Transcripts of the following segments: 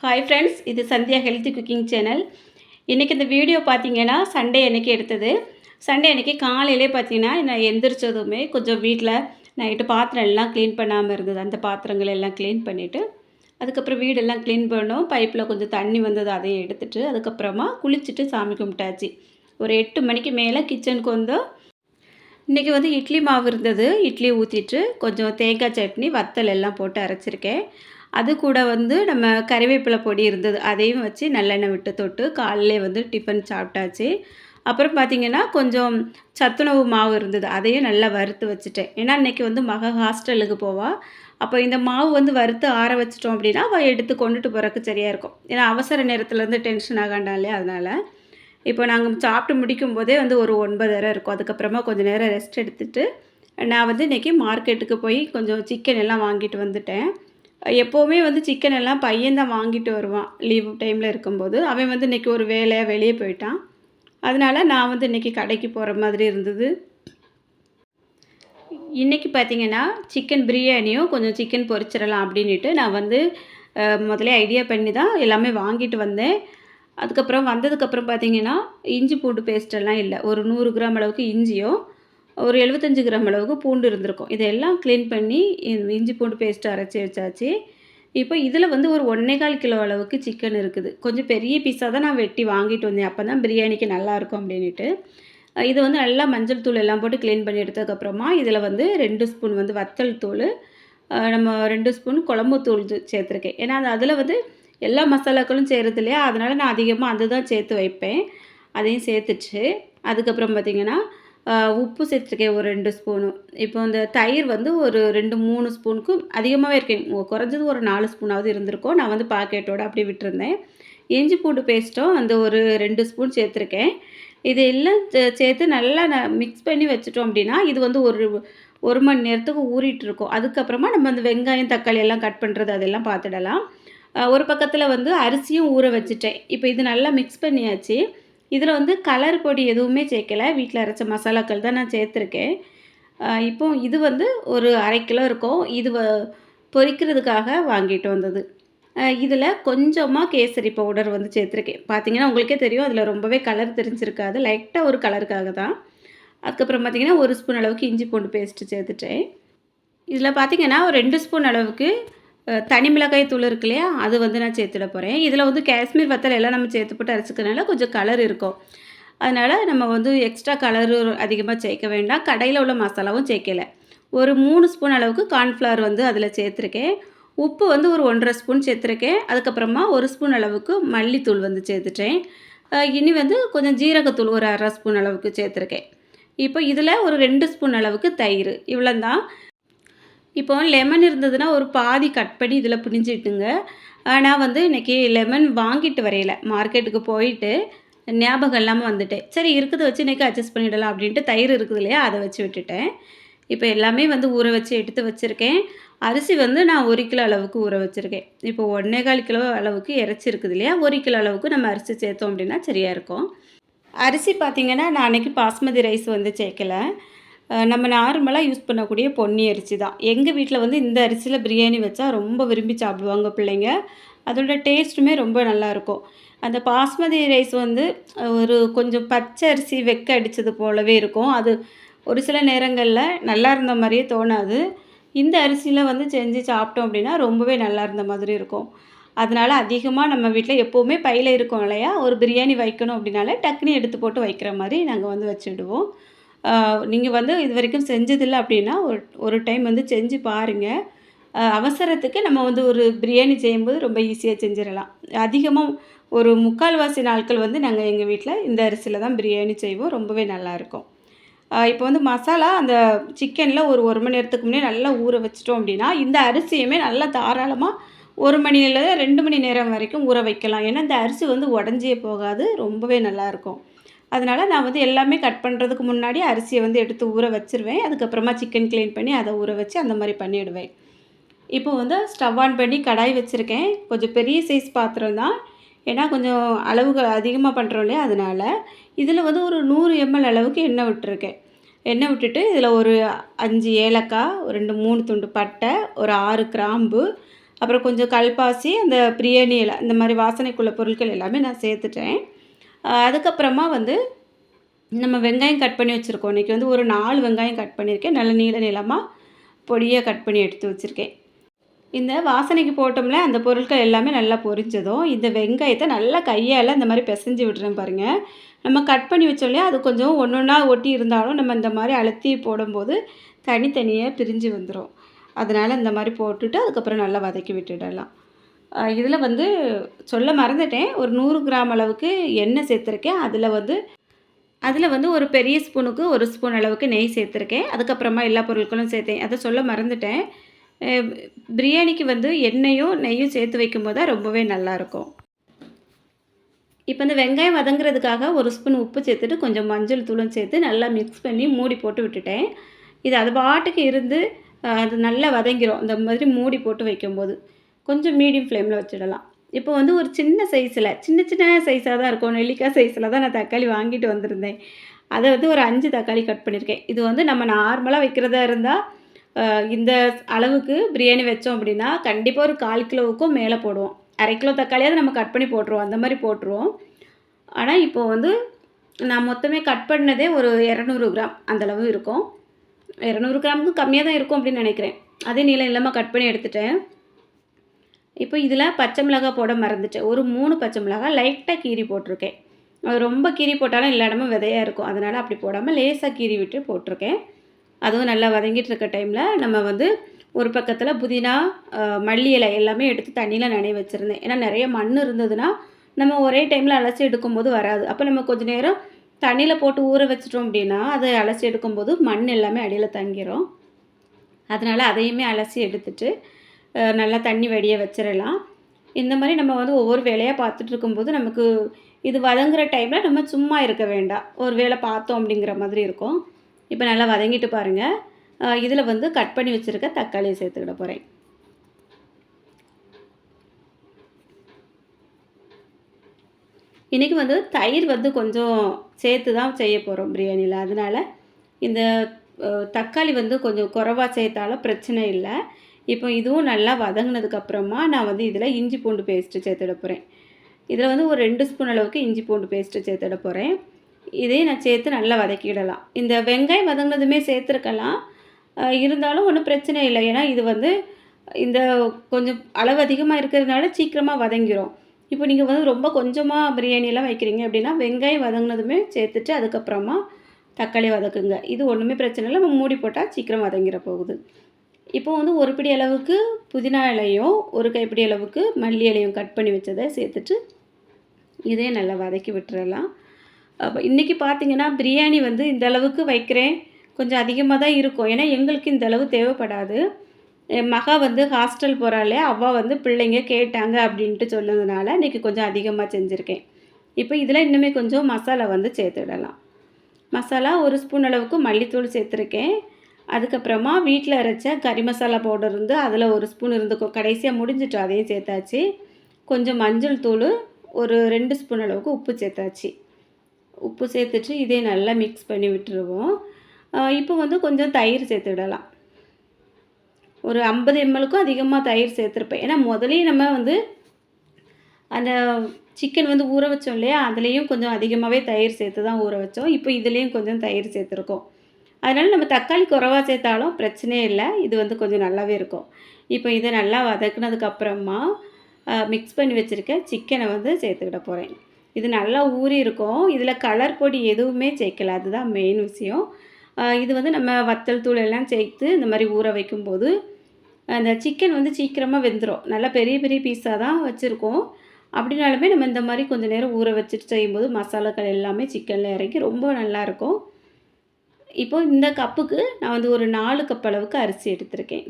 Hi friends, இது Sandhya healthy cooking channel. இன்றைக்கி இந்த வீடியோ பார்த்தீங்கன்னா சண்டே அன்றைக்கி எடுத்தது. சண்டே அன்றைக்கி காலையிலே பார்த்தீங்கன்னா நான் எந்திரிச்சதுமே கொஞ்சம் வீட்டில் நைட்டு பாத்திரம் எல்லாம் க்ளீன் பண்ணாமல் இருந்தது. அந்த பாத்திரங்கள் எல்லாம் க்ளீன் பண்ணிவிட்டு அதுக்கப்புறம் வீடெல்லாம் க்ளீன் பண்ணோம். பைப்பில் கொஞ்சம் தண்ணி வந்தது, அதையும் எடுத்துகிட்டு அதுக்கப்புறமா குளிச்சுட்டு சாமி கும்பிட்டாச்சு. ஒரு 8 மணிக்கு மேலே கிச்சனுக்கு வந்தோம். இன்றைக்கி வந்து இட்லி மாவு இருந்தது. இட்லி ஊற்றிட்டு கொஞ்சம் தேங்காய் சட்னி வத்தல் எல்லாம் போட்டு அரைச்சிருக்கேன். அது கூட வந்து நம்ம கறிவேப்பிலை பொடி இருந்தது, அதையும் வச்சு நல்லெண்ணெய் விட்டு தொட்டு காலையிலே வந்து டிஃபன் சாப்பிட்டாச்சு. அப்புறம் பார்த்திங்கன்னா கொஞ்சம் சத்துணவு மாவு இருந்தது, அதையும் நல்லா வறுத்து வச்சுட்டேன். ஏன்னா இன்றைக்கி வந்து ஹாஸ்டலுக்கு போவாள். அப்போ இந்த மாவு வந்து வறுத்து ஆற வச்சிட்டோம் அப்படின்னா அவள் எடுத்து கொண்டுட்டு போகிறக்கு சரியாக இருக்கும். ஏன்னா அவசர நேரத்துலேருந்து டென்ஷன் ஆகாண்டா இல்லையா, அதனால் இப்போ நாங்கள் சாப்பிட்டு முடிக்கும் போதே வந்து ஒரு 9:30 இருக்கும். அதுக்கப்புறமா கொஞ்சம் நேரம் ரெஸ்ட் எடுத்துகிட்டு நான் வந்து இன்றைக்கி மார்க்கெட்டுக்கு போய் கொஞ்சம் சிக்கன் எல்லாம் வாங்கிட்டு வந்துட்டேன். எப்போவுமே வந்து சிக்கன் எல்லாம் பையன்தான் வாங்கிட்டு வருவான் லீவ் டைமில் இருக்கும்போது. அவன் வந்து இன்றைக்கி ஒரு வேலையாக வெளியே போயிட்டான். அதனால் நான் வந்து இன்றைக்கி கடைக்கு போகிற மாதிரி இருந்தது. இன்றைக்கி பார்த்திங்கன்னா சிக்கன் பிரியாணியும் கொஞ்சம் சிக்கன் பொரிச்சிடலாம் அப்படின்ட்டு நான் வந்து முதலே ஐடியா பண்ணி தான் எல்லாமே வாங்கிட்டு வந்தேன். அதுக்கப்புறம் வந்ததுக்கப்புறம் பார்த்திங்கன்னா இஞ்சி பூண்டு பேஸ்ட்டெல்லாம் இல்லை. ஒரு 100 கிராம் அளவுக்கு இஞ்சியும் ஒரு 75 கிராம் அளவுக்கு பூண்டு இருந்திருக்கும். இதெல்லாம் க்ளீன் பண்ணி இஞ்சி பூண்டு பேஸ்ட்டு அரைச்சி வச்சாச்சு. இப்போ இதில் வந்து ஒரு 1.25 கிலோ அளவுக்கு சிக்கன் இருக்குது. கொஞ்சம் பெரிய பீஸாக தான் நான் வெட்டி வாங்கிட்டு வந்தேன், அப்போ தான் பிரியாணிக்கு நல்லாயிருக்கும் அப்படின்ட்டு. இது வந்து நல்லா மஞ்சள் தூள் எல்லாம் போட்டு க்ளீன் பண்ணி எடுத்ததுக்கப்புறமா இதில் வந்து 2 ஸ்பூன் வந்து வத்தல் தூள், நம்ம 2 ஸ்பூன் குழம்பு தூள் சேர்த்துருக்கேன். ஏன்னா அதில் வந்து எல்லா மசாலாக்களும் செய்கிறது இல்லையா, அதனால் நான் அதிகமாக அதுதான் சேர்த்து வைப்பேன். அதையும் சேர்த்துச்சு. அதுக்கப்புறம் பார்த்திங்கன்னா உப்பு சேர்த்துருக்கேன் ஒரு 2 ஸ்பூனு. இப்போ இந்த தயிர் வந்து ஒரு 2, 3 ஸ்பூனுக்கு அதிகமாகவே இருக்கேன். குறைஞ்சது ஒரு 4 ஸ்பூனாவது இருந்திருக்கும். நான் வந்து பாக்கெட்டோடு அப்படியே விட்டுருந்தேன். இஞ்சி பூண்டு பேஸ்ட்டும் அந்த ஒரு 2 ஸ்பூன் சேர்த்துருக்கேன். இது எல்லாம் சேர்த்து நல்லா மிக்ஸ் பண்ணி வச்சுட்டோம் அப்படின்னா இது வந்து ஒரு மணி நேரத்துக்கு ஊறிட்டு இருக்கும். அதுக்கப்புறமா நம்ம அந்த வெங்காயம் தக்காளி எல்லாம் கட் பண்ணுறது அதெல்லாம் பார்த்துடலாம். ஒரு பக்கத்தில் வந்து அரிசியும் ஊற வச்சுட்டேன். இப்போ இது நல்லா மிக்ஸ் பண்ணியாச்சு. இதில் வந்து கலர் பொடி எதுவுமே சேர்க்கலை, வீட்டில் அரைச்ச மசாலாக்கள் தான் நான் சேர்த்துருக்கேன். இப்போ இது வந்து ஒரு 1/2 கிலோ இருக்கும். இது பொரிக்கிறதுக்காக வாங்கிட்டு வந்தது. இதில் கொஞ்சமாக கேசரி பவுடர் வந்து சேர்த்துருக்கேன். பார்த்திங்கன்னா உங்களுக்கே தெரியும், அதில் ரொம்பவே கலர் தெரிஞ்சிருக்காது, லைட்டாக ஒரு கலருக்காக தான். அதுக்கப்புறம் பார்த்திங்கன்னா 1 ஸ்பூன் அளவுக்கு இஞ்சி பூண்டு பேஸ்ட்டு சேர்த்துட்டேன். இதில் பார்த்திங்கன்னா ஒரு 2 ஸ்பூன் அளவுக்கு தனி மிளகாய் தூள் இருக்கு இல்லையா, அது வந்து நான் சேர்த்துட போகிறேன். இதில் வந்து காஷ்மீர் வத்தல் எல்லாம் நம்ம சேர்த்து போட்டு அரைச்சிக்கிறதுனால கொஞ்சம் கலர் இருக்கும். அதனால் நம்ம வந்து எக்ஸ்ட்ரா கலரு அதிகமாக சேர்க்க வேண்டாம். கடையில் உள்ள மசாலாவும் சேர்க்கலை. ஒரு 3 ஸ்பூன் அளவுக்கு கார்ன்ஃப்ளவர் வந்து அதில் சேர்த்துருக்கேன். உப்பு வந்து ஒரு 1.5 ஸ்பூன் சேர்த்துருக்கேன். அதுக்கப்புறமா 1 ஸ்பூன் அளவுக்கு மல்லித்தூள் வந்து சேர்த்துட்டேன். இனி வந்து கொஞ்சம் ஜீரகத்தூள் ஒரு 1/2 ஸ்பூன் அளவுக்கு சேர்த்துருக்கேன். இப்போ இதில் ஒரு 2 ஸ்பூன் அளவுக்கு தயிர், இவ்வளோந்தான். இப்போ லெமன் இருந்ததுன்னா ஒரு பாதி கட் பண்ணி இதில் புழிஞ்சிட்டுங்க. நான் வந்து இன்றைக்கி லெமன் வாங்கிட்டு வரையில, மார்க்கெட்டுக்கு போயிட்டு ஞாபகம் இல்லாமல் வந்துட்டேன். சரி இருக்கிறத வச்சு இன்றைக்கி அட்ஜஸ்ட் பண்ணிடலாம் அப்படின்ட்டு தயிர் இருக்குது இல்லையா, அதை வச்சு விட்டுட்டேன். இப்போ எல்லாமே வந்து ஊற வச்சு எடுத்து வச்சுருக்கேன். அரிசி வந்து நான் 1 கிலோ அளவுக்கு ஊற வச்சுருக்கேன். இப்போ 1.25 கிலோ அளவுக்கு இறைச்சி இருக்குது இல்லையா, 1 கிலோ அளவுக்கு நம்ம அரிசி சேர்த்தோம் அப்படின்னா சரியாக இருக்கும். அரிசி பார்த்திங்கன்னா நான் அன்றைக்கி பாஸ்மதி ரைஸ் வந்து சேர்க்கலை. நம்ம நார்மலாக யூஸ் பண்ணக்கூடிய பொன்னி அரிசி தான். எங்கள் வீட்டில் வந்து இந்த அரிசியில் பிரியாணி வச்சா ரொம்ப விரும்பி சாப்பிடுவாங்க பிள்ளைங்க. அதோட டேஸ்ட்டுமே ரொம்ப நல்லாயிருக்கும். அந்த பாஸ்மதி ரைஸ் வந்து ஒரு கொஞ்சம் பச்சை அரிசி வெக்க அடித்தது போலவே இருக்கும். அது ஒரு சில நேரங்களில் நல்லா இருந்த மாதிரியே தோணாது. இந்த அரிசியில் வந்து செஞ்சு சாப்பிட்டோம் அப்படின்னா ரொம்பவே நல்லா இருந்த மாதிரி இருக்கும். அதனால் அதிகமாக நம்ம வீட்டில் எப்போவுமே பையில் இருக்கும் இல்லையா, ஒரு பிரியாணி வைக்கணும் அப்படின்னாலே டக்குனு எடுத்து போட்டு வைக்கிற மாதிரி நாங்கள் வந்து வச்சுடுவோம். நீங்கள் வந்து இது வரைக்கும் செஞ்சதில்லை அப்படின்னா ஒரு டைம் வந்து செஞ்சு பாருங்கள். அவசரத்துக்கு நம்ம வந்து ஒரு பிரியாணி செய்யும்போது ரொம்ப ஈஸியாக செஞ்சிடலாம். அதிகமாக ஒரு 3/4வாசி நாட்கள் வந்து நாங்கள் எங்கள் வீட்டில் இந்த அரிசியில் தான் பிரியாணி செய்வோம். ரொம்பவே நல்லாயிருக்கும். இப்போ வந்து மசாலா அந்த சிக்கனில் ஒரு மணி நேரத்துக்கு முன்னே நல்லா ஊற வச்சிட்டோம் அப்படின்னா இந்த அரிசியுமே நல்லா தாராளமாக 1 மணியில் 2 மணி நேரம் வரைக்கும் ஊற வைக்கலாம். ஏன்னா இந்த அரிசி வந்து உடஞ்சே போகாது, ரொம்பவே நல்லாயிருக்கும். அதனால் நான் வந்து எல்லாமே கட் பண்ணுறதுக்கு முன்னாடி அரிசியை வந்து எடுத்து ஊற வச்சுருவேன். அதுக்கப்புறமா சிக்கன் க்ளீன் பண்ணி அதை ஊற வச்சு அந்த மாதிரி பண்ணிவிடுவேன். இப்போ வந்து ஸ்டவ் ஆன் பண்ணி கடாய் வச்சுருக்கேன். கொஞ்சம் பெரிய சைஸ் பாத்திரம் தான், ஏன்னா கொஞ்சம் அளவுகள் அதிகமாக பண்ணுறோம் இல்லையா, அதனால். இதில் வந்து ஒரு 100 ml அளவுக்கு எண்ணெய் விட்டுருக்கேன். எண்ணெய் விட்டுட்டு இதில் ஒரு 5 ஏலக்காய், ஒரு 2, 3 துண்டு பட்டை, ஒரு 6 கிராம்பு, அப்புறம் கொஞ்சம் கல்பாசி, அந்த பிரியாணி இல இந்த மாரி வாசனைக்குள்ள பொருட்கள் எல்லாமே நான் சேர்த்துட்டேன். அதுக்கப்புறமா வந்து நம்ம வெங்காயம் கட் பண்ணி வச்சுருக்கோம். இன்றைக்கி வந்து ஒரு 4 வெங்காயம் கட் பண்ணியிருக்கேன். நல்ல நீள நீளமா பொடியா கட் பண்ணி எடுத்து வச்சுருக்கேன். இந்த வாசனைக்கு போட்டோம்ல, அந்த பொருட்கள் எல்லாமே நல்லா பொரிஞ்சதும், இந்த வெங்காயத்த நல்லா கையால இந்த மாரி பெசஞ்சு விடுறேன் பாருங்க. நம்ம கட் பண்ணி வச்சோம் இல்லையா, அது கொஞ்சம் ஒண்ணொன்னா ஒட்டி இருந்தாலும், நம்ம இந்த மாரி அழுத்தி போடும்போது தனித்தனியா பிரிஞ்சு வந்துரும். அதனால இந்த மாரி போட்டுட்டு, அதுக்கப்புறம் நல்லா வதக்கி விட்டுடலாம். இதில வந்து சொல்ல மறந்துட்டேன். ஒரு 100 கிராம் அளவுக்கு எண்ணெய் சேர்த்துருக்கேன். அதில வந்து ஒரு பெரிய ஸ்பூனுக்கு 1 ஸ்பூன் அளவுக்கு நெய் சேர்த்துருக்கேன். அதுக்கப்புறமா எல்லா பொருட்களும் சேர்த்தேன். அத சொல்ல மறந்துட்டேன். அ பிரியாணிக்கு வந்து எண்ணெயும், நெய்யும் சேர்த்து வைக்கும்போது தான் ரொம்பவே நல்லாயிருக்கும். இப்போ இந்த வெங்காயம் வதங்குறதுக்காக 1 ஸ்பூன் உப்பு சேர்த்துட்டு, கொஞ்சம் மஞ்சள் தூளும் சேர்த்து நல்லா மிக்ஸ் பண்ணி மூடி போட்டு விட்டுட்டேன். இது அது பாட்டுக்கு இருந்து அது நல்லா வதங்கிரும். இந்த மாதிரி மூடி போட்டு வைக்கும்போது. கொஞ்சம் மீடியம் ஃப்ளேமில வச்சிடலாம். இப்போ வந்து ஒரு சின்ன சைஸில சின்ன சின்ன சைஸா தான் இருக்கும். நெல்லிக்காய் சைஸில தான் நான் தக்காளி வாங்கிட்டு வந்திருந்தேன். அத வந்து ஒரு 5 தக்காளி கட் பண்ணியிருக்கேன். இது வந்து நம்ம நார்மலா வைக்கிறதா இருந்தா, இந்த அளவுக்கு பிரியாணி வச்சோம் அப்படின்னா, கண்டிப்பா ஒரு 1/4 கிலோவுக்கும் மேல போடுவோம். 1/2 கிலோ தக்காளியாவது நம்ம கட் பண்ணி போட்டுருவோம். அந்த மாரி போட்டுருவோம். ஆனா, இப்போ வந்து நான் மொத்தமே கட் பண்ணதே ஒரு 200 கிராம் அந்த அளவு இருக்கும். 200 கிராமுக்கு கம்மியா தான் இருக்கும் அப்படின்னு நெனைக்கிறேன். அதே நீளம் நீளமா கட் பண்ணி எடுத்துட்டேன். இப்போ இதில பச்சை மிளகாய் போட மறந்துட்டேன். ஒரு 3 பச்சை மிளகாய் லைட்டா கீறி போட்டிருக்கேன். அது ரொம்ப கீறி போட்டாலும் எல்லா இடமும் விதையா இருக்கும். அதனால அப்படி போடாம லேசா கீறி விட்டு போட்டிருக்கேன். அதுவும் நல்லா வதங்கிட்டு இருக்க டைம்ல நம்ம வந்து ஒரு பக்கத்தில புதினா, மல்லி இலை எல்லாமே எடுத்து தண்ணியில நனைய வச்சிருந்தேன். ஏன்னா நெறைய மண் இருந்ததுன்னா, நம்ம ஒரே டைம்ல அலசி எடுக்கும்போது வராது. அப்ப நம்ம கொஞ்ச நேரம் தண்ணியில போட்டு ஊற வச்சுட்டோம் அப்படின்னா, அத அலசி எடுக்கும்போது மண் எல்லாமே அடியில தங்கிரும். அதனால அதையுமே அலசி எடுத்துட்டு, நல்லா தண்ணி வடிய வச்சிரலாம். இந்த மாரி நம்ம வந்து ஒவ்வொரு வேலையா பார்த்துட்டு இருக்கும்போது, நமக்கு இது வதங்குற டைம்ல நம்ம சும்மா இருக்க வேண்டாம். ஒரு வேளை பார்த்தோம் அப்படிங்கிற மாதிரி இருக்கும். இப்ப நல்லா வதங்கிட்டு பாருங்க. இதில வந்து கட் பண்ணி வச்சிருக்க தக்காளிய சேர்த்துக்கிட போறேன். இன்னைக்கு வந்து தயிர் வந்து கொஞ்சம் சேர்த்து தான் செய்ய போறோம் பிரியாணில. அதனால இந்த தக்காளி வந்து கொஞ்சம் குறைவா சேர்த்தாலும் பிரச்சனை இல்ல. இப்போ இதுவும் நல்லா வதங்குனதுக்கு அப்புறமா நான் வந்து இதில இஞ்சி பூண்டு பேஸ்ட்டு சேர்த்துட போறேன். இதில வந்து ஒரு 2 ஸ்பூன் அளவுக்கு இஞ்சி பூண்டு பேஸ்ட்டு சேர்த்துட போறேன். இதையும் நான் சேர்த்து நல்லா வதக்கிடலாம். இந்த வெங்காயம் வதங்குனதுமே சேர்த்துருக்கலாம். இருந்தாலும் ஒண்ணும் பிரச்சனை இல்ல. ஏன்னா இது வந்து இந்த கொஞ்சம் அளவு அதிகமா இருக்கிறதுனால சீக்கிரமா வதங்கிரும். இப்போ நீங்க வந்து ரொம்ப கொஞ்சமா பிரியாணிலாம் வைக்கிறீங்க அப்படின்னா, வெங்காயம் வதங்குனதுமே சேர்த்துட்டு அதுக்கப்புறமா தக்காளி வதக்குங்க. இது ஒண்ணுமே பிரச்சனை இல்ல. நம்ம மூடி போட்டா சீக்கிரம் வதங்கிற போகுது. இப்போ வந்து ஒரு பிடி அளவுக்கு புதினா இலையும், ஒரு கைப்பிடி அளவுக்கு மல்லி இலையும் கட் பண்ணி வச்சத சேர்த்துட்டு, இதையும் நல்லா வதக்கி விட்டுறலாம். அப்ப இன்னைக்கு பார்த்தீங்கன்னா, பிரியாணி வந்து இந்த அளவுக்கு வைக்கிறேன். கொஞ்சம் அதிகமா தான் இருக்கும். ஏன்னா, எங்களுக்கு இந்த அளவு தேவைப்படாது. என் மகா வந்து ஹாஸ்டல் போறாளே, அவ வந்து பிள்ளைங்க கேட்டாங்க அப்படின்ட்டு சொன்னதுனால, இன்னைக்கு கொஞ்சம் அதிகமா செஞ்சிருக்கேன். இப்போ இதில இன்னுமே கொஞ்சம் மசாலா வந்து சேர்த்துடலாம். மசாலா 1 ஸ்பூன் அளவுக்கு மல்லித்தூள் சேர்த்துருக்கேன். அதுக்கப்புறமா வீட்ல அரைச்ச கறி மசாலா பவுடர் இருந்து அதில 1 ஸ்பூன் இருந்துக்கும். கடைசியா முடிஞ்சிட்டு அதையும் சேர்த்தாச்சு. கொஞ்சம் மஞ்சள் தூளு, ஒரு 2 ஸ்பூன் அளவுக்கு உப்பு சேர்த்தாச்சு. உப்பு சேர்த்துட்டு இதை நல்லா மிக்ஸ் பண்ணி விட்டுருவோம். இப்போ வந்து கொஞ்சம் தயிர் சேர்த்துடலாம். ஒரு 50 எம்எல்‌க்கும் அதிகமா தயிர் சேர்த்துருப்பேன். ஏன்னா முதல்லயே நம்ம வந்து அந்த சிக்கன் வந்து ஊற வச்சோம் இல்லையா? அதுலேயும் கொஞ்சம் அதிகமாவே தயிர் சேர்த்து தான் ஊற வச்சோம். இப்போ இதுலேயும் கொஞ்சம் தயிர் சேர்த்துருக்கோம். அதனால நம்ம தக்காளி குறைவா சேர்த்தாலும் பிரச்சனையே இல்ல. இது வந்து கொஞ்சம் நல்லாவே இருக்கும். இப்போ இத நல்லா வதக்குனதுக்கு அப்புறமா, மிக்ஸ் பண்ணி வச்சிருக்க சிக்கன வந்து சேர்த்துக்கிட போறேன். இது நல்லா ஊறி இருக்கும். இதில கலர் பொடி எதுவுமே சேர்க்கல. அதுதான் மெயின் விஷயம். இது வந்து நம்ம வத்தல் தூள் எல்லாம் சேர்த்து இந்த மாரி ஊற வைக்கும்போது, அந்த சிக்கன் வந்து சீக்கிரமா வெந்துரும். நல்லா பெரிய பெரிய பீஸா தான் வச்சிருக்கோம். அப்படினாலுமே நம்ம இந்த மாரி கொஞ்சம் நேரம் ஊற வச்சுட்டு செய்யும்போது, மசாலாக்கள் எல்லாமே சிக்கன்ல இறங்கி ரொம்ப நல்லாயிருக்கும். இப்போ இந்த கப்புக்கு நான் வந்து ஒரு 4 கப் அளவுக்கு அரிசி எடுத்திருக்கேன்.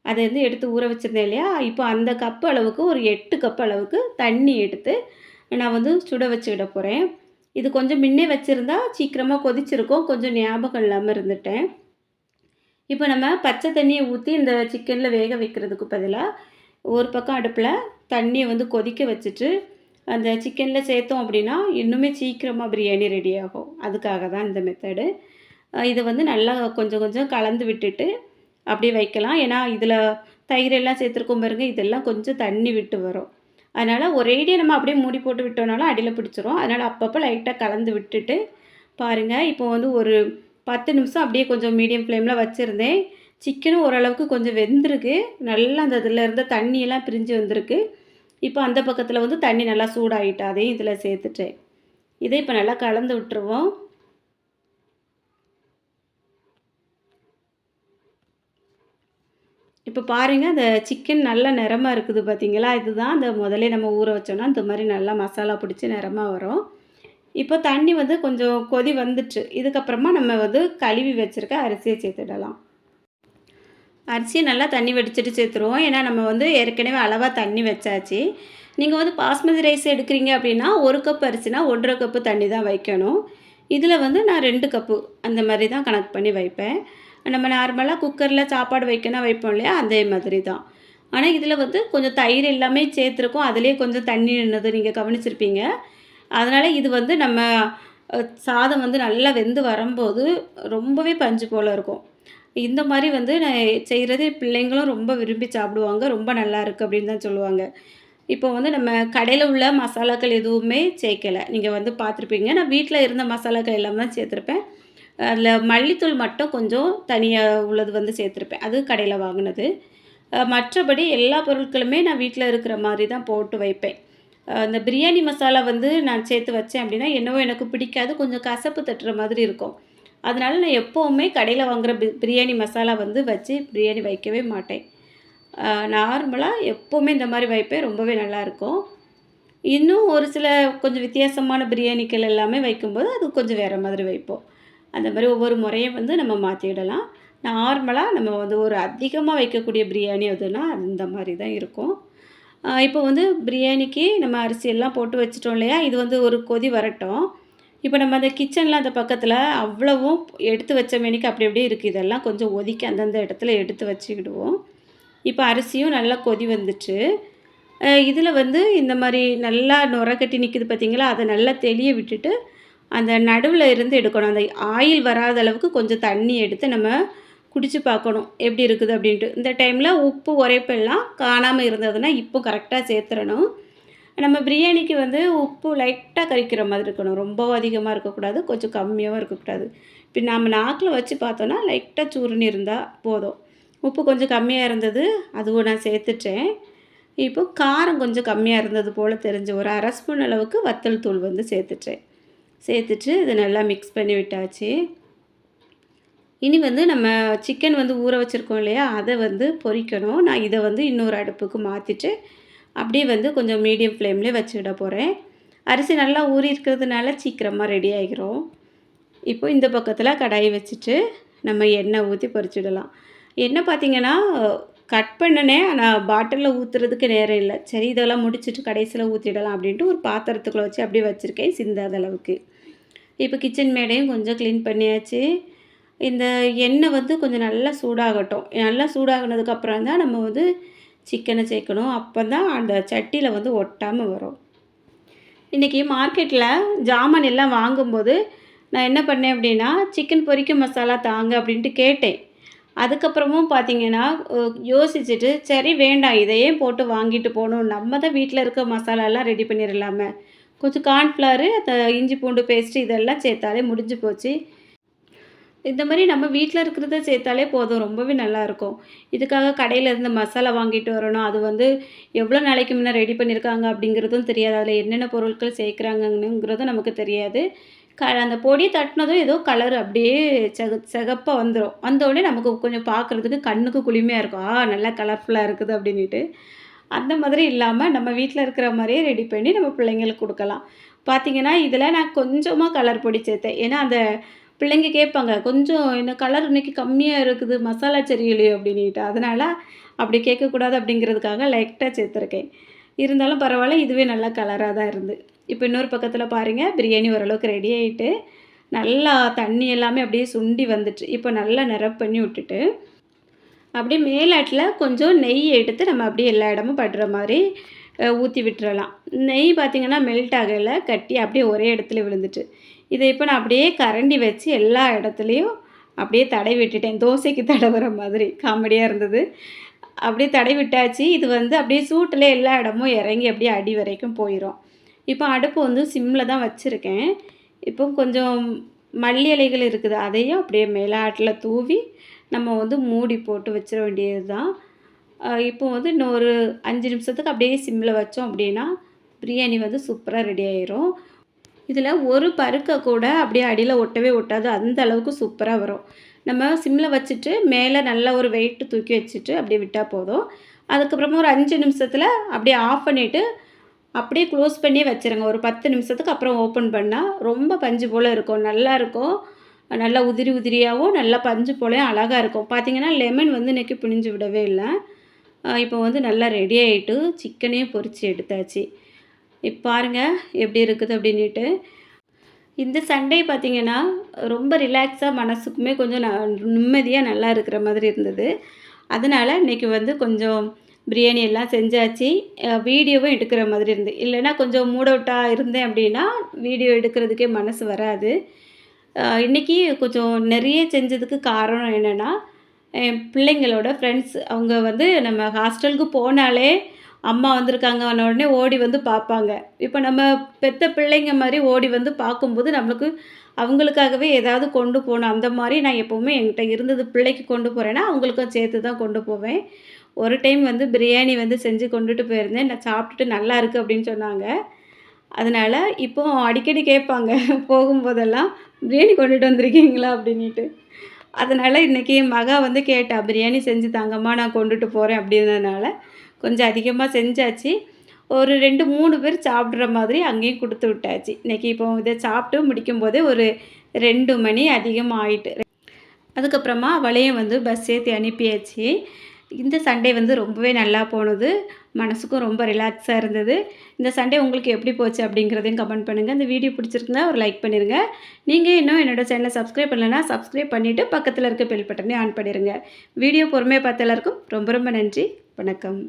அத வந்து எடுத்து ஊற வச்சிருந்தேன் இல்லையா? இப்போ அந்த கப் அளவுக்கு ஒரு 8 கப் அளவுக்கு தண்ணி எடுத்து நான் வந்து சுட வச்சுக்கிட போறேன். இது கொஞ்சம் முன்னே வச்சிருந்தா சீக்கிரமா கொதிச்சிருக்கும். கொஞ்சம் ஞாபகம் இல்லாம இருந்துட்டேன். இப்போ நம்ம பச்சை தண்ணிய ஊத்தி இந்த சிக்கன்ல வேக வைக்கிறதுக்கு பதிலா, ஒரு பக்கம் அடுப்புல தண்ணிய வந்து கொதிக்க வச்சுட்டு, அந்த சிக்கன்ல சேர்த்தோம் அப்படின்னா, இன்னுமே சீக்கிரமா பிரியாணி ரெடி ஆகும். அதுக்காக தான் இந்த மெத்தடு. இத வந்து நல்லா கொஞ்சம் கொஞ்சம் கலந்து விட்டுட்டு அப்படியே வைக்கலாம். ஏன்னா, இதில தயிர் எல்லாம் சேர்த்துருக்கோம் பாருங்க, இதெல்லாம் கொஞ்சம் தண்ணி விட்டு வரும். அதனால் ஒரேடியா நம்ம அப்படியே மூடி போட்டு விட்டோம்னாலும் அடியில பிடிச்சிரும். அதனால் அப்பப்போ லைட்டாக கலந்து விட்டுட்டு பாருங்கள், இப்போ வந்து ஒரு 10 நிமிஷம் அப்படியே கொஞ்சம் மீடியம் ஃப்ளேமில் வச்சுருந்தேன். சிக்கனும் ஓரளவுக்கு கொஞ்சம் வெந்திருக்கு. நல்லா அந்த இதில் இருந்த தண்ணியெல்லாம் பிரிஞ்சு வந்திருக்கு. இப்போ அந்த பக்கத்தில் வந்து தண்ணி நல்லா சூடாயிட்டு அதையும் இதில் சேர்த்துட்டேன். இதை இப்போ நல்லா கலந்து விட்டுருவோம். இப்போ பாருங்கள், அந்த சிக்கன் நல்ல நிறமா இருக்குது பார்த்தீங்களா? இதுதான் அந்த முதலே நம்ம ஊற வச்சோம்னா இந்த மாதிரி நல்லா மசாலா பிடிச்சி நிறமா வரும். இப்போ தண்ணி வந்து கொஞ்சம் கொதி வந்துச்சு. இதுக்கப்புறமா நம்ம வந்து கழுவி வச்சுருக்க அரிசியை சேர்த்துடலாம். அரிசியை நல்லா தண்ணி வடிச்சிட்டு சேர்த்துருவோம். ஏன்னா நம்ம வந்து ஏற்கனவே அளவாக தண்ணி வச்சாச்சு. நீங்கள் வந்து பாஸ்மதி ரைஸ் எடுக்கிறீங்க அப்படின்னா 1 கப் அரிசினா 1 1/2 கப்பு தண்ணி தான் வைக்கணும். இதில் வந்து நான் 2 கப்பு அந்த மாதிரி தான் கணக்கு பண்ணி வைப்பேன். நம்ம நார்மலாக குக்கரில் சாப்பாடு வைக்கணும் வைப்போம் இல்லையா, அதே மாதிரி தான். ஆனால் இதில் வந்து கொஞ்சம் தயிர் எல்லாமே சேர்த்துருக்கோம். அதிலேயே கொஞ்சம் தண்ணி நின்னது நீங்கள் கவனிச்சிருப்பீங்க. அதனால் இது வந்து நம்ம சாதம் வந்து நல்லா வெந்து வரும்போது ரொம்பவே பஞ்சு போல் இருக்கும். இந்த மாதிரி வந்து நான் செய்கிறது பிள்ளைங்களும் ரொம்ப விரும்பி சாப்பிடுவாங்க. ரொம்ப நல்லாயிருக்கு அப்படின்னு தான் சொல்லுவாங்க. இப்போ வந்து நம்ம கடையில் உள்ள மசாலாக்கள் எதுவுமே சேர்க்கலை. நீங்கள் வந்து பார்த்துருப்பீங்க. நான் வீட்டில் இருந்த மசாலாக்கள் எல்லாம் தான் சேர்த்துருப்பேன். அதில் மல்லித்தூள் மட்டும் கொஞ்சம் தனியாக உள்ளது வந்து சேர்த்துருப்பேன். அது கடையில் வாங்கினது. மற்றபடி எல்லா பொருட்களுமே நான் வீட்டில் இருக்கிற மாதிரி தான் போட்டு வைப்பேன். இந்த பிரியாணி மசாலா வந்து நான் சேர்த்து வச்சேன் அப்படின்னா, என்னவோ எனக்கு பிடிக்காது. கொஞ்சம் கசப்பு தட்டுற மாதிரி இருக்கும். அதனால நான் எப்போவுமே கடையில் வாங்குகிற பிரியாணி மசாலா வந்து வச்சு பிரியாணி வைக்கவே மாட்டேன். நார்மலாக எப்போவுமே இந்த மாதிரி வைப்பேன். ரொம்பவே நல்லாயிருக்கும். இன்னும் ஒரு சில கொஞ்சம் வித்தியாசமான பிரியாணிகள் எல்லாமே வைக்கும்போது அது கொஞ்சம் வேறு மாதிரி வைப்போம். அந்த மாதிரி ஒவ்வொரு முறையும் வந்து நம்ம மாற்றிடலாம். நார்மலாக நம்ம வந்து ஒரு அதிகமாக வைக்கக்கூடிய பிரியாணி அதுனா அந்த மாதிரி தான் இருக்கும். இப்போ வந்து பிரியாணிக்கு நம்ம அரிசி எல்லாம் போட்டு வச்சுட்டோம் இல்லையா, இது வந்து ஒரு கொதி வரட்டும். இப்போ நம்ம அந்த கிச்சனில் அந்த பக்கத்தில் அவ்வளவும் எடுத்து வச்ச மேனிக்கு அப்படி அப்படியே இருக்குது. இதெல்லாம் கொஞ்சம் ஒதுக்கி அந்தந்த இடத்துல எடுத்து வச்சுக்கிடுவோம். இப்போ அரிசியும் நல்லா கொதி வந்துச்சு. இதில் வந்து இந்த மாதிரி நல்லா நுர கட்டி நிற்கிது பார்த்தீங்களா, அதை நல்லா தெளிய விட்டுட்டு அந்த நடுவில் இருந்து எடுக்கணும். அந்த ஆயில் வராத அளவுக்கு கொஞ்சம் தண்ணி எடுத்து நம்ம குடிச்சு பார்க்கணும் எப்படி இருக்குது அப்படின்ட்டு. இந்த டைமில் உப்பு உரைப்பெல்லாம் காணாமல் இருந்ததுன்னா இப்போ கரெக்டாக சேர்த்துறணும். நம்ம பிரியாணிக்கு வந்து உப்பு லைட்டாக கரிக்கிற மாதிரி இருக்கணும். ரொம்பவும் அதிகமாக இருக்கக்கூடாது, கொஞ்சம் கம்மியாகவும் இருக்கக்கூடாது. இப்போ நம்ம நாக்கில் வச்சு பார்த்தோன்னா லைட்டாக சூருன்னு இருந்தால் போதும். உப்பு கொஞ்சம் கம்மியாக இருந்தது, அதுவும் நான் சேர்த்துட்டேன். இப்போ காரம் கொஞ்சம் கம்மியாக இருந்தது போல் தெரிஞ்சு ஒரு 1/2 ஸ்பூன் அளவுக்கு வத்தல் தூள் வந்து சேர்த்துட்டேன். சேர்த்துட்டு இதை நல்லா மிக்ஸ் பண்ணி விட்டாச்சு. இனி வந்து நம்ம சிக்கன் வந்து ஊற வச்சுருக்கோம் இல்லையா, அதை வந்து பொரிக்கணும். நான் இதை வந்து இன்னொரு அடுப்புக்கு மாற்றிட்டு அப்படியே வந்து கொஞ்சம் மீடியம் ஃப்ளேம்லேயே வச்சுக்கிட போகிறேன். அரிசி நல்லா ஊறி இருக்கிறதுனால சீக்கிரமாக ரெடி ஆகிரும். இப்போ இந்த பக்கத்தில் கடாயை வச்சுட்டு நம்ம எண்ணெய் ஊற்றி பொரிச்சிடலாம். எண்ணெய் பார்த்திங்கன்னா கட் பண்ணினேன், ஆனால் பாட்டிலில் ஊற்றுறதுக்கு நேரம் இல்லை. சரி இதெல்லாம் முடிச்சுட்டு கடைசியில் ஊற்றிடலாம் அப்படின்ட்டு ஒரு பாத்திரத்துக்குள்ளே வச்சு அப்படியே வச்சுருக்கேன் சிந்தாத அளவுக்கு. இப்போ கிச்சன் மேடையும் கொஞ்சம் க்ளீன் பண்ணியாச்சு. இந்த எண்ணெய் வந்து கொஞ்சம் நல்லா சூடாகட்டும். நல்லா சூடாகினதுக்கப்புறம் தான் நம்ம வந்து சிக்கனை சேர்க்கணும். அப்போ தான் அந்த சட்டியில் வந்து ஒட்டாமல் வரும். இன்றைக்கி மார்க்கெட்டில் ஜாமான் எல்லாம் வாங்கும்போது நான் என்ன பண்ணேன் அப்படின்னா, சிக்கன் பொரிக்கும் மசாலா தாங்க அப்படின்ட்டு கேட்டேன். அதுக்கப்புறமும் பார்த்திங்கன்னா யோசிச்சுட்டு சரி வேண்டாம் இதையே போட்டு வாங்கிட்டு போகணும், நம்ம தான் வீட்டில் இருக்க மசாலாலாம் ரெடி பண்ணிடலாமே, கொஞ்சம் கார்ன்ஃப்ளவரு அந்த இஞ்சி பூண்டு பேஸ்ட்டு இதெல்லாம் சேர்த்தாலே முடிஞ்சு போச்சு. இந்த மாதிரி நம்ம வீட்டில் இருக்கிறத சேர்த்தாலே போதும், ரொம்பவே நல்லாயிருக்கும். இதுக்காக கடையில் இருந்து மசாலா வாங்கிட்டு வரணும், அது வந்து எவ்வளோ நாளைக்கு முன்னே ரெடி பண்ணியிருக்காங்க அப்படிங்கிறதும் தெரியாது, அதில் என்னென்ன பொருட்கள் சேர்க்குறாங்கங்கிறதும் நமக்கு தெரியாது. அந்த பொடி தட்டினதும் ஏதோ கலர் அப்படியே சிகப்பாக வந்துடும். வந்தோடனே நமக்கு கொஞ்சம் பார்க்குறதுக்கு கண்ணுக்கு குளுமையாக இருக்கும். நல்லா கலர்ஃபுல்லாக இருக்குது அப்படின்ட்டு. அந்த மாதிரி இல்லாமல் நம்ம வீட்டில் இருக்கிற மாதிரியே ரெடி பண்ணி நம்ம பிள்ளைங்களுக்கு கொடுக்கலாம். பார்த்திங்கன்னா இதில் நான் கொஞ்சமாக கலர் பொடி சேர்த்தேன். ஏன்னா அந்த பிள்ளைங்க கேட்பாங்க, கொஞ்சம் இந்த கலர் இன்றைக்கி கம்மியாக இருக்குது, மசாலா சரியில்லையோ அப்படின்ட்டு. அதனால் அப்படி கேட்கக்கூடாது அப்படிங்கிறதுக்காக லைட்டாக சேர்த்துருக்கேன். இருந்தாலும் பரவாயில்ல, இதுவே நல்லா கலராக தான் இருந்து. இப்போ இன்னொரு பக்கத்தில் பாருங்கள், பிரியாணி ஓரளவுக்கு ரெடி ஆகிட்டு நல்லா தண்ணி எல்லாமே அப்படியே சுண்டி வந்துட்டு, இப்போ நல்லா நிரப்பு பண்ணி விட்டுட்டு அப்படியே மேலாட்டில் கொஞ்சம் நெய் எடுத்து நம்ம அப்படியே எல்லா இடமும் படுற மாதிரி ஊற்றி விட்டுறலாம். நெய் பார்த்திங்கன்னா மெல்ட் ஆகலை, கட்டி அப்படியே ஒரே இடத்துல விழுந்துட்டு. இதை இப்போ நான் அப்படியே கரண்டி வச்சு எல்லா இடத்துலையும் அப்படியே தடவி விட்டுட்டேன். தோசைக்கு தடவுற மாதிரி காமெடியாக இருந்தது. அப்படியே தடவி விட்டாச்சு. இது வந்து அப்படியே சூட்டுலே எல்லா இடமும் இறங்கி அப்படியே அடி வரைக்கும் போயிரும். இப்போ அடுப்பு வந்து சிம்ல தான் வச்சிருக்கேன். இப்போ கொஞ்சம் மல்லி இலைகள் இருக்குது. அதையும் அப்படியே மேலாட்டுல தூவி, நம்ம வந்து மூடி போட்டு வச்சிட வேண்டியது தான். இப்போ வந்து இன்னும் ஒரு 5 நிமிஷத்துக்கு அப்படியே சிம்ல வச்சோம் அப்படின்னா, பிரியாணி வந்து சூப்பரா ரெடி ஆயிரும். இதில ஒரு பருக்க கூட அப்படியே அடியில ஒட்டவே ஒட்டாது. அந்த அளவுக்கு சூப்பரா வரும். நம்ம சிம்ல வச்சுட்டு, மேல நல்ல ஒரு வெயிட் தூக்கி வச்சுட்டு அப்படியே விட்டா போதும். அதுக்கப்புறமா ஒரு 5 நிமிஷத்தில அப்படியே ஆஃப் பண்ணிட்டு, அப்படியே க்ளோஸ் பண்ணியே வச்சுருங்க. ஒரு 10 நிமிஷத்துக்கு அப்புறம் ஓப்பன் பண்ணா, ரொம்ப பஞ்சு போல இருக்கும். நல்லாருக்கும். நல்லா உதிரி உதிரியாவும், நல்லா பஞ்சு போலயும் அழகா இருக்கும். பார்த்தீங்கன்னா, லெமன் வந்து இன்னைக்கு பிழிஞ்சு விடவே இல்ல. இப்போ வந்து நல்லா ரெடி ஆயிட்டு, சிக்கனையும் பொரிச்சு எடுத்தாச்சு. பாருங்க எப்படி இருக்குது அப்படின்னுட்டு. இந்த சண்டே பார்த்தீங்கன்னா, ரொம்ப ரிலாக்ஸா மனசுக்குமே கொஞ்சம் நிம்மதியா நல்லா இருக்கிற மாதிரி இருந்தது. அதனால இன்னைக்கு வந்து கொஞ்சம் பிரியாணி எல்லாம் செஞ்சாச்சு. வீடியோவும் எடுக்கிற மாதிரி இருந்தது. இல்லைன்னா கொஞ்சம் மூட் அவுட்டா இருந்தேன் அப்படின்னா, வீடியோ எடுக்கிறதுக்கே மனசு வராது. இன்னைக்கு கொஞ்சம் நெறைய செஞ்சதுக்கு காரணம் என்னென்னா, என் பிள்ளைங்களோட ஃப்ரெண்ட்ஸ் அவங்க வந்து நம்ம ஹாஸ்டலுக்கு போனாலே, அம்மா வந்திருக்காங்கன்ன உடனே ஓடி வந்து பார்ப்பாங்க. இப்போ நம்ம பெத்த பிள்ளைங்க மாரி ஓடி வந்து பார்க்கும்போது, நம்மளுக்கு அவங்களுக்காகவே ஏதாவது கொண்டு போணும். அந்த மாரி நான் எப்பவுமே என்கிட்ட இருந்தது பிள்ளைக்கு கொண்டு போறேன்னா, அவங்களுக்கும் சேர்த்து தான் கொண்டு போவேன். ஒரு டைம் வந்து பிரியாணி வந்து செஞ்சு கொண்டுட்டு போயிருந்தேன். நான் சாப்பிட்டுட்டு நல்லாயிருக்கு அப்படின்னு சொன்னாங்க. அதனால இப்போ அடிக்கடி கேட்பாங்க போகும்போதெல்லாம், "பிரியாணி கொண்டுட்டு வந்திருக்கீங்களா?" அப்படின்னிட்டு. அதனால இன்னைக்கு என் மகா வந்து கேட்டா, "பிரியாணி செஞ்சு தாங்கம்மா நான் கொண்டுட்டு போறேன்." அப்படின்னதுனால, கொஞ்சம் அதிகமா செஞ்சாச்சு. ஒரு 2, 3 பேர் சாப்பிடுற மாதிரி அங்கேயும் குடுத்து விட்டாச்சு. இன்னைக்கு இப்போ இத சாப்பிட்டு முடிக்கும்போதே ஒரு 2 மணி அதிகமா ஆயிட்டு. அதுக்கப்புறமா அவளையும் வந்து பஸ் ஏத்தி அனுப்பியாச்சு. இந்த சண்டே வந்து ரொம்பவே நல்லா போனது. மனசுக்கும் ரொம்ப ரிலாக்ஸா இருந்தது. இந்த சண்டே உங்களுக்கு எப்படி போச்சு அப்படிங்கிறதையும் கமெண்ட் பண்ணுங்க. இந்த வீடியோ பிடிச்சிருந்தா ஒரு லைக் பண்ணிருங்க. நீங்க இன்னும் என்னோட சேனல சப்ஸ்கிரைப் பண்ணலன்னா, சப்ஸ்கிரைப் பண்ணிட்டு பக்கத்துல இருக்க பெல் பட்டனையும் ஆன் பண்ணிருங்க. வீடியோ பொறுமையா பார்த்த எல்லாருக்கும் ரொம்ப ரொம்ப நன்றி. வணக்கம்.